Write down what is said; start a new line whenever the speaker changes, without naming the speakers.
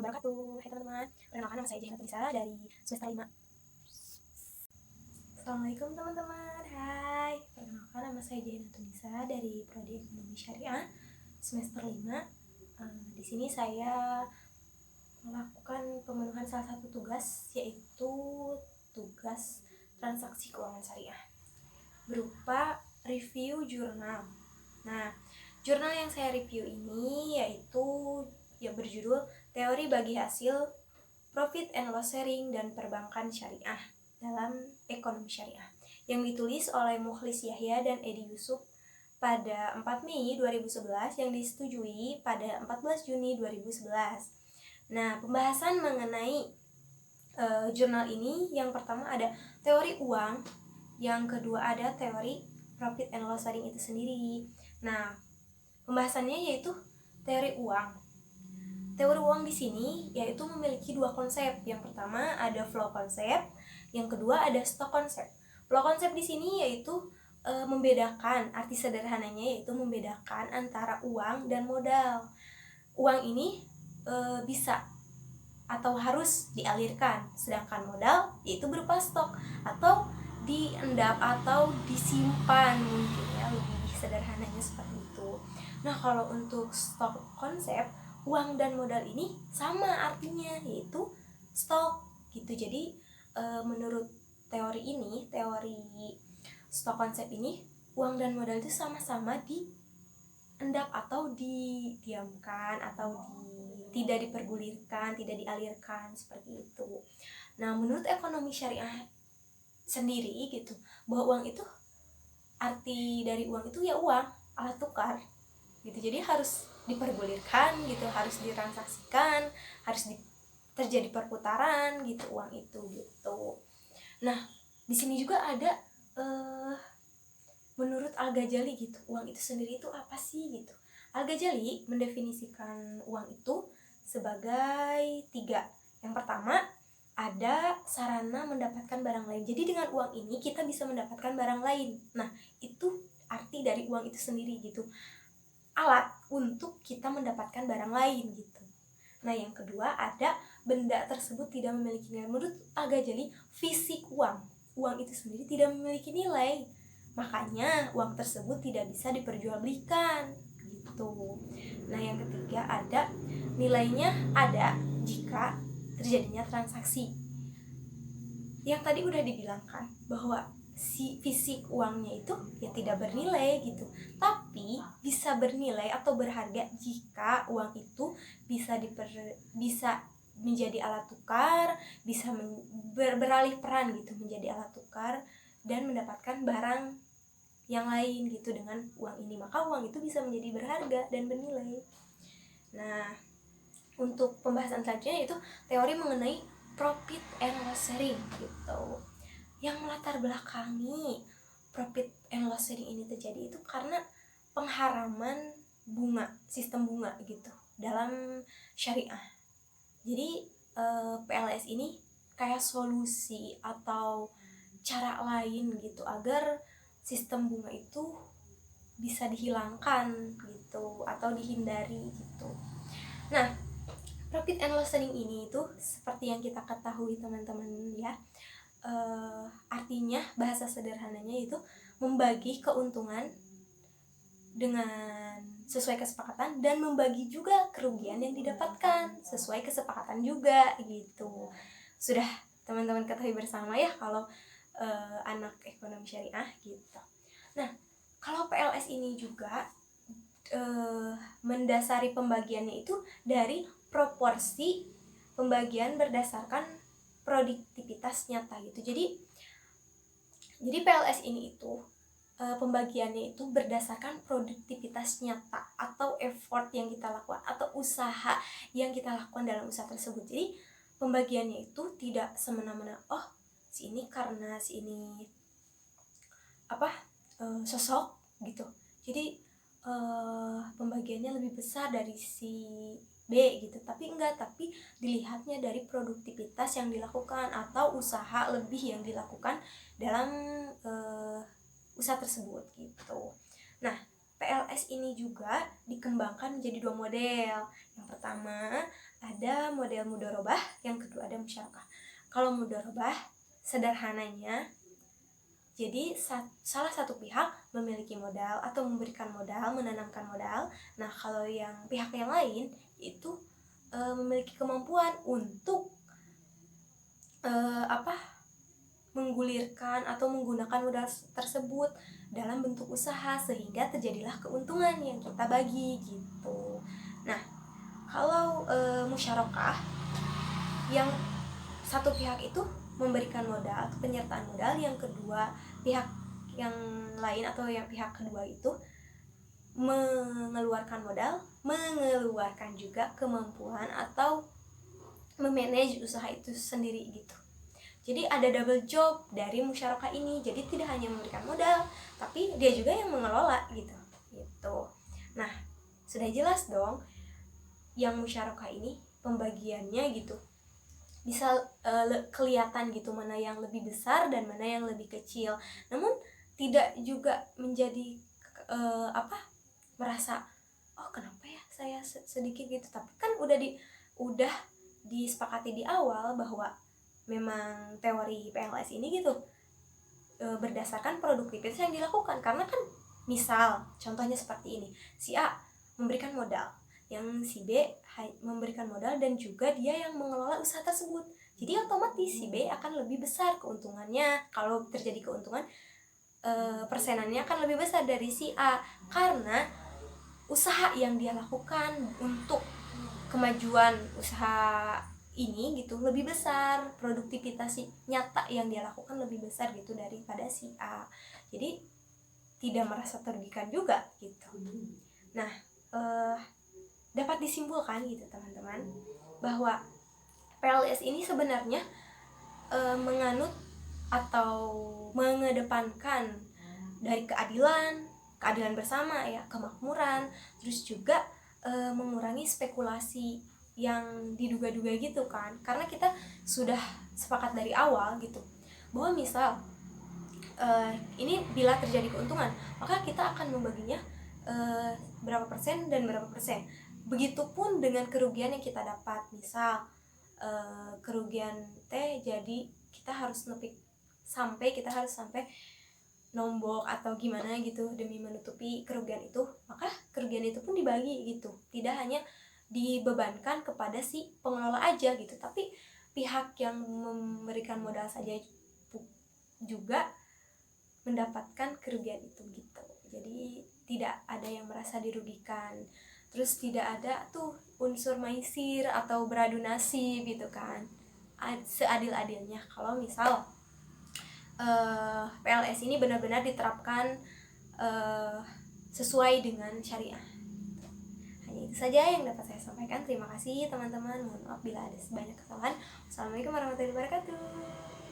wabarakatuh. Hai teman-teman, perkenalkan nama saya Jaina Tunisa dari semester 5. Assalamualaikum teman-teman. Hai, perkenalkan nama saya Jaina Tunisa dari Prodi Ekonomi Syariah semester 5. Di sini saya melakukan pemenuhan salah satu tugas, yaitu tugas transaksi keuangan syariah berupa review jurnal. Nah, jurnal yang saya review ini yaitu berjudul Teori Bagi Hasil, Profit and Loss Sharing dan Perbankan Syariah dalam Ekonomi Syariah, yang ditulis oleh Mukhlis Yahya dan Edi Yusuf pada 4 Mei 2011 yang disetujui pada 14 Juni 2011. Nah, pembahasan mengenai jurnal ini, yang pertama ada teori uang, yang kedua ada teori profit and loss sharing itu sendiri. Nah, pembahasannya yaitu teori uang. Teori uang di sini yaitu memiliki dua konsep. Yang pertama ada flow konsep, yang kedua ada stock konsep. Flow konsep di sini yaitu membedakan, arti sederhananya yaitu membedakan antara uang dan modal. Uang ini bisa atau harus dialirkan, sedangkan modal yaitu berupa stok atau diendap atau disimpan, mungkin ya, lebih sederhananya seperti itu. Nah, kalau untuk stok konsep, uang dan modal ini sama artinya, yaitu stok gitu. Jadi menurut teori ini, teori stok konsep ini, uang dan modal itu sama-sama diendap atau didiamkan atau tidak dipergulirkan, tidak dialirkan, seperti itu. Nah, menurut ekonomi syariah sendiri gitu, bahwa uang itu, arti dari uang itu ya uang, alat tukar gitu. Jadi harus dipergulirkan gitu, harus ditransaksikan, harus terjadi perputaran gitu uang itu gitu. Nah, di sini juga ada menurut Al-Ghazali gitu, uang itu sendiri itu apa sih gitu. Al-Ghazali mendefinisikan uang itu sebagai 3. Yang pertama, ada sarana mendapatkan barang lain. Jadi dengan uang ini kita bisa mendapatkan barang lain. Nah, itu arti dari uang itu sendiri gitu. Alat untuk kita mendapatkan barang lain gitu. Nah, yang kedua ada benda tersebut tidak memiliki nilai. Menurut Al-Ghazali, fisik uang itu sendiri tidak memiliki nilai. Makanya uang tersebut tidak bisa diperjualbelikan gitu. Nah, yang ketiga ada nilainya ada jika terjadinya transaksi. Yang tadi udah dibilangkan bahwa si fisik uangnya itu ya tidak bernilai gitu, tapi bisa bernilai atau berharga jika uang itu bisa menjadi alat tukar, bisa beralih peran gitu menjadi alat tukar dan mendapatkan barang yang lain gitu dengan uang ini, maka uang itu bisa menjadi berharga dan bernilai. Nah, untuk pembahasan selanjutnya yaitu teori mengenai profit and loss sharing gitu. Yang melatar belakangi profit and loss sharing ini terjadi itu karena pengharaman bunga, sistem bunga gitu dalam syariah. Jadi PLS ini kayak solusi atau cara lain gitu agar sistem bunga itu bisa dihilangkan gitu atau dihindari gitu. Nah, profit and loss sharing ini itu seperti yang kita ketahui teman-teman ya, artinya bahasa sederhananya itu membagi keuntungan dengan sesuai kesepakatan dan membagi juga kerugian yang didapatkan sesuai kesepakatan juga gitu. Sudah teman-teman ketahui bersama ya kalau anak ekonomi syariah gitu. Nah, kalau PLS ini juga mendasari pembagiannya itu dari proporsi pembagian berdasarkan produktivitas nyata gitu. Jadi PLS ini itu pembagiannya itu berdasarkan produktivitas nyata atau effort yang kita lakukan atau usaha yang kita lakukan dalam usaha tersebut. Jadi pembagiannya itu tidak semena-mena, oh si ini karena si ini sosok gitu, jadi pembagiannya lebih besar dari si B gitu, tapi enggak, tapi dilihatnya dari produktivitas yang dilakukan atau usaha lebih yang dilakukan dalam usaha tersebut gitu. Nah, PLS ini juga dikembangkan menjadi 2 model. Yang pertama ada model mudharabah, yang kedua ada musyarakah. Kalau mudharabah sederhananya, jadi salah satu pihak memiliki modal atau memberikan modal, menanamkan modal. Nah, kalau yang pihak yang lain itu memiliki kemampuan untuk menggulirkan atau menggunakan modal tersebut dalam bentuk usaha sehingga terjadilah keuntungan yang kita bagi gitu. Nah, kalau musyarakah yang satu pihak itu memberikan modal atau penyertaan modal, yang kedua pihak yang lain atau yang pihak kedua itu mengeluarkan modal, mengeluarkan juga kemampuan atau memanage usaha itu sendiri gitu. Jadi ada double job dari musyarakah ini. Jadi tidak hanya memberikan modal, tapi dia juga yang mengelola gitu. Nah, sudah jelas dong yang musyarakah ini pembagiannya gitu. Bisa kelihatan gitu mana yang lebih besar dan mana yang lebih kecil. Namun tidak juga menjadi merasa oh kenapa ya saya sedikit gitu. Tapi kan udah disepakati di awal bahwa memang teori PLS ini gitu berdasarkan produktivitas yang dilakukan. Karena kan misal contohnya seperti ini, si A memberikan modal, yang si B memberikan modal dan juga dia yang mengelola usaha tersebut. Jadi otomatis si B akan lebih besar keuntungannya. Kalau terjadi keuntungan, persenannya akan lebih besar dari si A, karena usaha yang dia lakukan untuk kemajuan usaha ini gitu lebih besar, produktivitas nyata yang dia lakukan lebih besar gitu daripada si A. Jadi tidak merasa terugikan juga gitu. Nah, dapat disimpulkan gitu teman-teman bahwa PLS ini sebenarnya menganut atau mengedepankan dari keadilan bersama ya, kemakmuran, terus juga mengurangi spekulasi yang diduga-duga gitu kan. Karena kita sudah sepakat dari awal gitu bahwa misal ini bila terjadi keuntungan, maka kita akan membaginya berapa persen dan berapa persen. Begitupun dengan kerugian yang kita dapat. Misal kerugian jadi kita harus sampai nombok atau gimana gitu demi menutupi kerugian itu, maka kerugian itu pun dibagi gitu. Tidak hanya dibebankan kepada si pengelola aja gitu, tapi pihak yang memberikan modal saja juga mendapatkan kerugian itu gitu. Jadi tidak ada yang merasa dirugikan. Terus tidak ada tuh unsur maisir atau beradu nasib gitu kan. Seadil-adilnya kalau misal PLS ini benar-benar diterapkan sesuai dengan syariah. Hanya itu saja yang dapat saya sampaikan. Terima kasih teman-teman. Mohon maaf bila ada banyak kesalahan. Assalamualaikum warahmatullahi wabarakatuh.